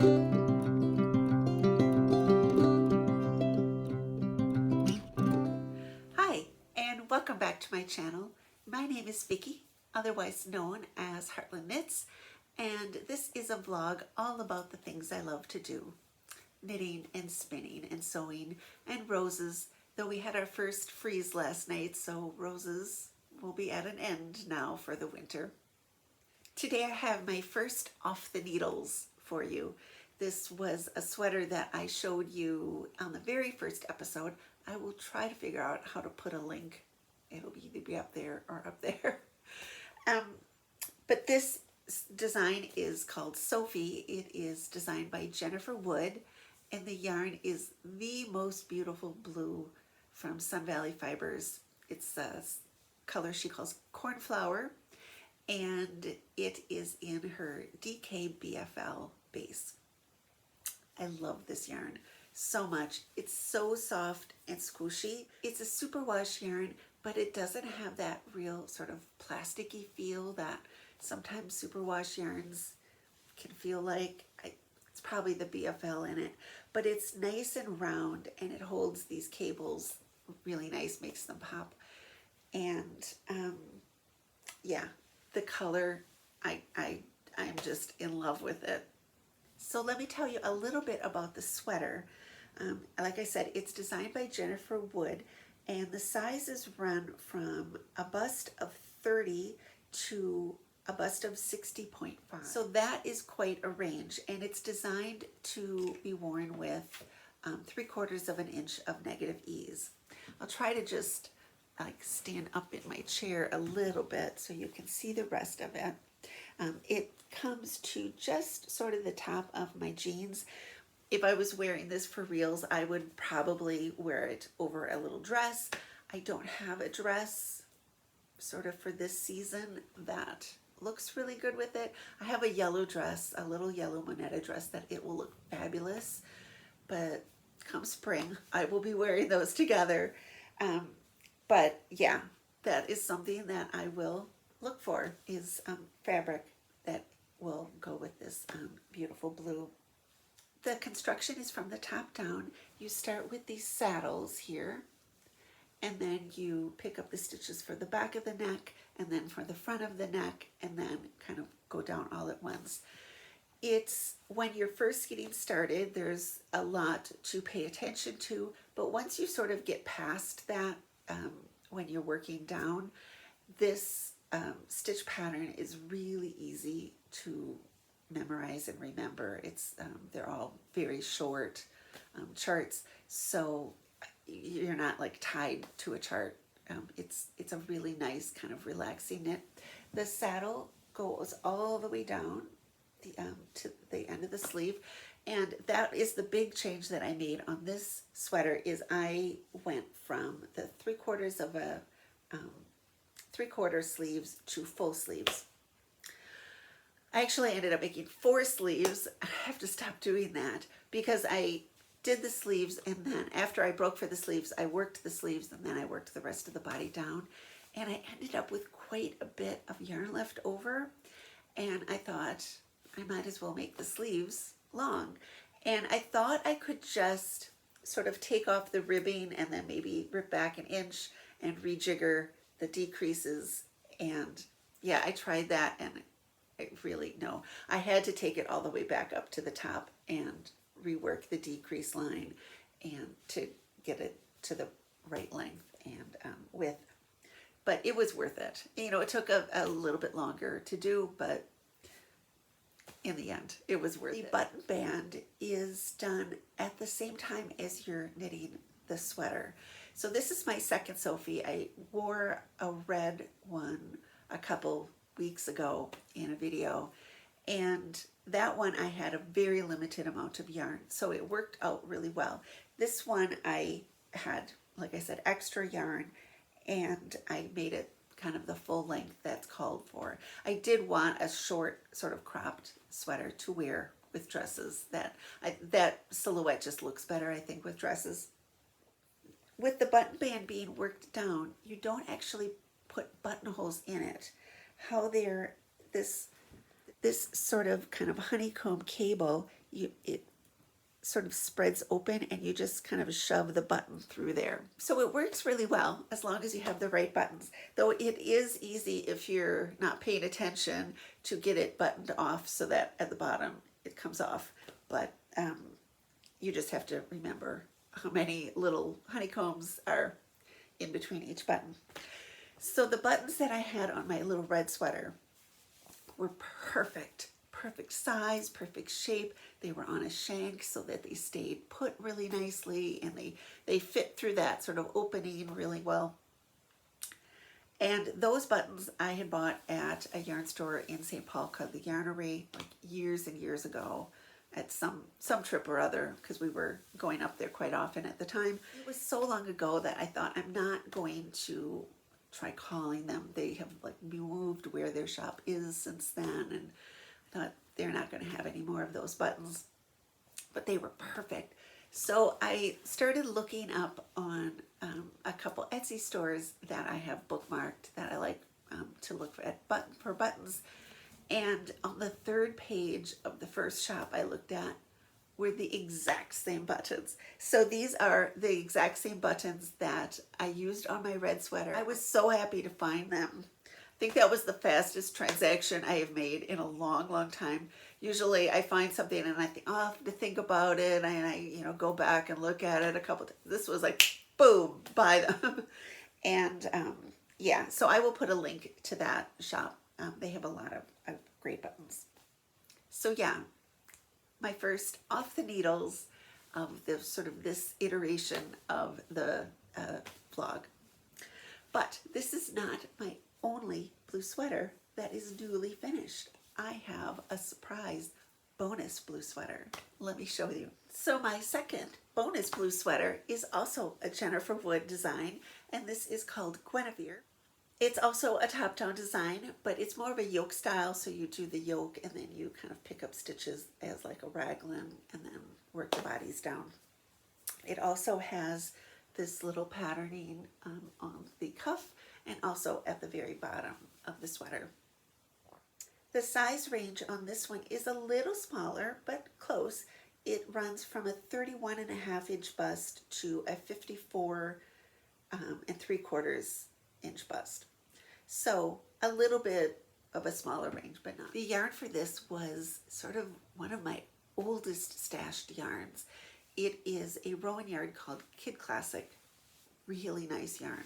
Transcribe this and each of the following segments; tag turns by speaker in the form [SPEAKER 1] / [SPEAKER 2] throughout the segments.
[SPEAKER 1] Hi, and welcome back to my channel. My name is Vicki, otherwise known as Heartland Knits, and this is a vlog all about the things I love to do. Knitting and spinning and sewing and roses, though we had our first freeze last night, so roses will be at an end now for the winter. Today I have my first off the needles for you. This was a sweater that I showed you on the very first episode. I will try to figure out how to put a link. It'll either be up there or up there. But this design is called Sophie. It is designed by Jennifer Wood, and the yarn is the most beautiful blue from Sun Valley Fibers. It's a color she calls cornflower, and it is in her DK BFL base. I love this yarn so much. It's so soft and squishy. It's a superwash yarn, but it doesn't have that real sort of plasticky feel that sometimes superwash yarns can feel like. It's probably the BFL in it, but it's nice and round, and it holds these cables really nice, makes them pop. And yeah, the color, I'm just in love with it. So let me tell you a little bit about the sweater. Like I said, it's designed by Jennifer Wood, and the sizes run from a bust of 30 to a bust of 60.5. So that is quite a range, and it's designed to be worn with 3/4 of an inch of negative ease. I'll try to just like stand up in my chair a little bit so you can see the rest of it. It comes to just sort of the top of my jeans. If I was wearing this for reals, I would probably wear it over a little dress. I don't have a dress sort of for this season that looks really good with it. I have a yellow dress, a little yellow Monetta dress that it will look fabulous, but come spring, I will be wearing those together. But yeah, that is something that I will look for, is fabric that will go with this beautiful blue. The construction is from the top down. You start with these saddles here, and then you pick up the stitches for the back of the neck, and then for the front of the neck, and then kind of go down all at once. It's when you're first getting started, there's a lot to pay attention to, but once you sort of get past that, when you're working down, this stitch pattern is really easy to memorize and remember. It's they're all very short charts, so you're not like tied to a chart. It's a really nice kind of relaxing knit. The saddle goes all the way down to the end of the sleeve, and that is the big change that I made on this sweater. Is I went from the 3/4 of a 3/4 sleeves to full sleeves. I actually ended up making 4 sleeves. I have to stop doing that because I did the sleeves, and then after I broke for the sleeves, I worked the sleeves, and then I worked the rest of the body down, and I ended up with quite a bit of yarn left over, and I thought I might as well make the sleeves long. And I thought I could just sort of take off the ribbing and then maybe rip back an inch and rejigger the decreases. And yeah, I tried that, and no, I had to take it all the way back up to the top and rework the decrease line and to get it to the right length and width. But it was worth it. You know, it took a little bit longer to do, but in the end, it was worth it. The button band is done at the same time as you're knitting the sweater. So this is my second Sophie. I wore a red one a couple weeks ago in a video, and that one I had a very limited amount of yarn, so it worked out really well. This one I had, like I said, extra yarn, and I made it kind of the full length that's called for. I did want a short sort of cropped sweater to wear with dresses. That silhouette just looks better, I think, with dresses. With the button band being worked down, you don't actually put buttonholes in it. How they're this sort of kind of honeycomb cable it sort of spreads open and you just kind of shove the button through there. So it works really well as long as you have the right buttons, though it is easy if you're not paying attention to get it buttoned off so that at the bottom it comes off. But you just have to remember how many little honeycombs are in between each button. So the buttons that I had on my little red sweater were perfect size, perfect shape. They were on a shank so that they stayed put really nicely, and they fit through that sort of opening really well. And those buttons I had bought at a yarn store in St. Paul called the Yarnery, like years and years ago at some trip or other, because we were going up there quite often at the time. It was so long ago that I thought, I'm not going to try calling them. They have like moved where their shop is since then, and I thought they're not going to have any more of those buttons, but they were perfect. So I started looking up on a couple Etsy stores that I have bookmarked that I like to look at for buttons. And on the third page of the first shop I looked at were the exact same buttons. So these are the exact same buttons that I used on my red sweater. I was so happy to find them. I think that was the fastest transaction I have made in a long time. Usually I find something and I think, oh, I have to think about it, and I go back and look at it a couple times. This was like, boom, buy them. And yeah, so I will put a link to that shop. They have a lot of great buttons. So yeah, my first off the needles of the sort of this iteration of the vlog. But this is not my only blue sweater that is newly finished. I have a surprise bonus blue sweater. Let me show you. So my second bonus blue sweater is also a Jennifer Wood design, and this is called Guinevere. It's also a top-down design, but it's more of a yoke style, so you do the yoke and then you kind of pick up stitches as like a raglan and then work the bodies down. It also has this little patterning on the cuff and also at the very bottom of the sweater. The size range on this one is a little smaller, but close. It runs from a 31.5-inch bust to a 54 3/4 inch bust. So a little bit of a smaller range, but not. The yarn for this was sort of one of my oldest stashed yarns. It is a Rowan yarn called Kid Classic. Really nice yarn.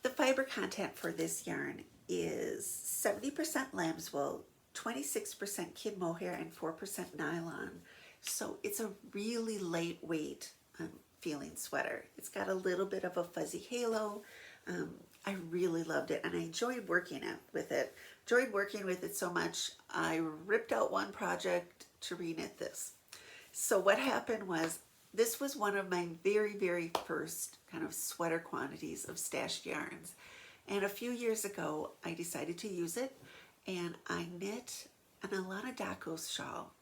[SPEAKER 1] The fiber content for this yarn is 70% lamb's wool, 26% kid mohair, and 4% nylon. So it's a really lightweight feeling sweater. It's got a little bit of a fuzzy halo. I really loved it, and I enjoyed working with it. Enjoyed working with it so much, I ripped out one project to reknit this. So what happened was, this was one of my very first kind of sweater quantities of stashed yarns. And a few years ago, I decided to use it, and I knit an Alana Dakos shawl.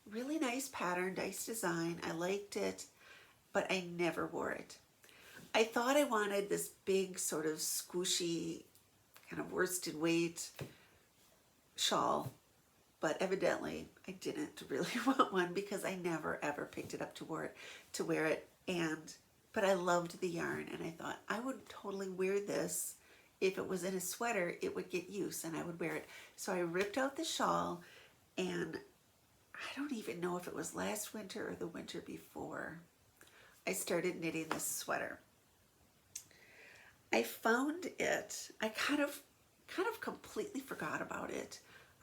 [SPEAKER 1] Really nice pattern, nice design. I liked it, but I never wore it. I thought I wanted this big sort of squishy kind of worsted weight shawl, but evidently I didn't really want one because I never ever picked it up to wear it. But I loved the yarn, and I thought I would totally wear this. If it was in a sweater, it would get use and I would wear it. So I ripped out the shawl, and I don't even know if it was last winter or the winter before I started knitting this sweater. I found it, I kind of completely forgot about it.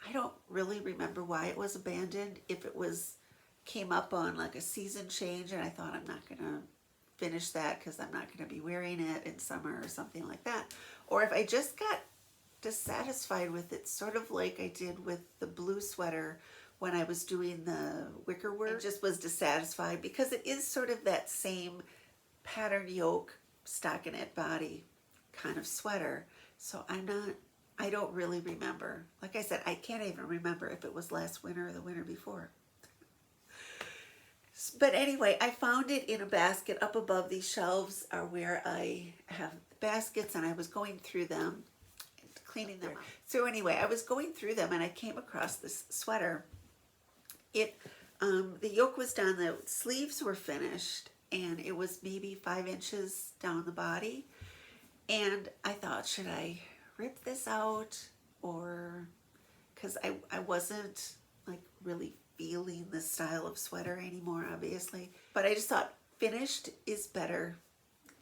[SPEAKER 1] I don't really remember why it was abandoned. If it came up on like a season change and I thought, I'm not gonna finish that because I'm not gonna be wearing it in summer or something like that. Or if I just got dissatisfied with it, sort of like I did with the blue sweater when I was doing the wicker work. I just was dissatisfied because it is sort of that same pattern yoke, stockinette body kind of sweater. So I don't really remember. Like I said, I can't even remember if it was last winter or the winter before. But anyway, I found it in a basket up above. These shelves are where I have the baskets, and I was going through them, cleaning them out. So anyway, I was going through them and I came across this sweater. It The yoke was done, the sleeves were finished, and it was maybe 5 inches down the body. And I thought, should I rip this out? Or, because I wasn't like really feeling the style of sweater anymore, obviously. But I just thought finished is better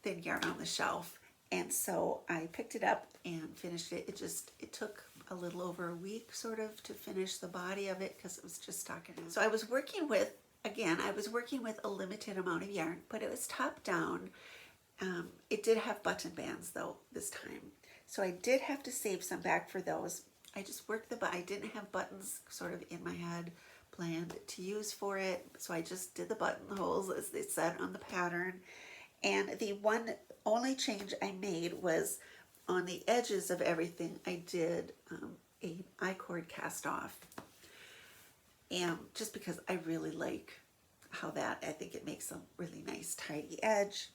[SPEAKER 1] than yarn on the shelf. And so I picked it up and finished it. It took a little over a week sort of to finish the body of it because it was just stockinette. So I was working with, again, I was working with a limited amount of yarn, but it was top down. It did have button bands though this time. So I did have to save some back for those. I just worked I didn't have buttons sort of in my head planned to use for it. So I just did the buttonholes as they said on the pattern. And the one only change I made was on the edges of everything. I did a I-cord cast off. And just because I really like how that, I think it makes a really nice tidy edge.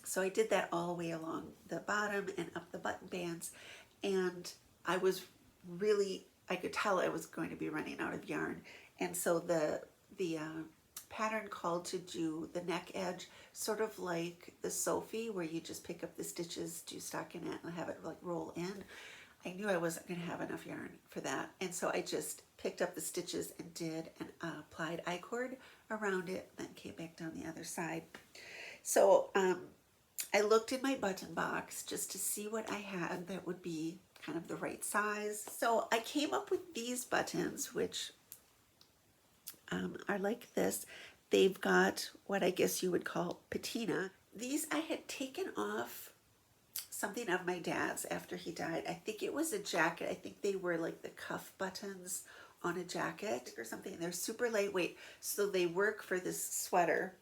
[SPEAKER 1] So I did that all the way along the bottom and up the button bands. And I was really, I could tell I was going to be running out of yarn. And so the pattern called to do the neck edge, sort of like the Sophie, where you just pick up the stitches, do stockinette, and have it like roll in. I knew I wasn't going to have enough yarn for that. And so I just picked up the stitches and did an applied I-cord around it, then came back down the other side. So I looked in my button box just to see what I had that would be kind of the right size. So I came up with these buttons, which are like this. They've got what I guess you would call patina. These I had taken off something of my dad's after he died. I think it was a jacket. I think they were like the cuff buttons on a jacket or something. They're super lightweight, so they work for this sweater.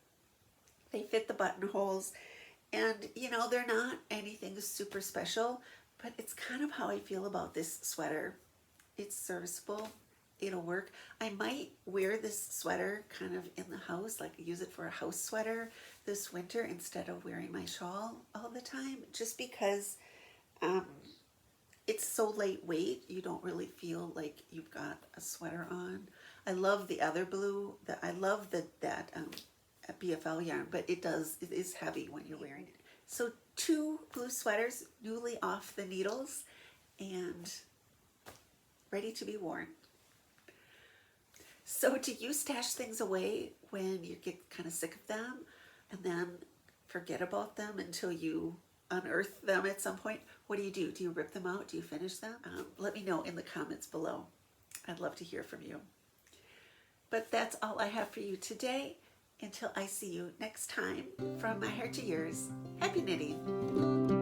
[SPEAKER 1] They fit the buttonholes, and you know, they're not anything super special, but it's kind of how I feel about this sweater. It's serviceable. It'll work. I might wear this sweater kind of in the house, like use it for a house sweater this winter instead of wearing my shawl all the time, just because it's so lightweight. You don't really feel like you've got a sweater on. I love the other blue. I love that BFL yarn, but it is heavy when you're wearing it. So 2 blue sweaters, newly off the needles and ready to be worn. So do you stash things away when you get kind of sick of them and then forget about them until you unearth them at some point? What do? Do you rip them out? Do you finish them? Let me know in the comments below. I'd love to hear from you. But that's all I have for you today. Until I see you next time, from my heart to yours, happy knitting.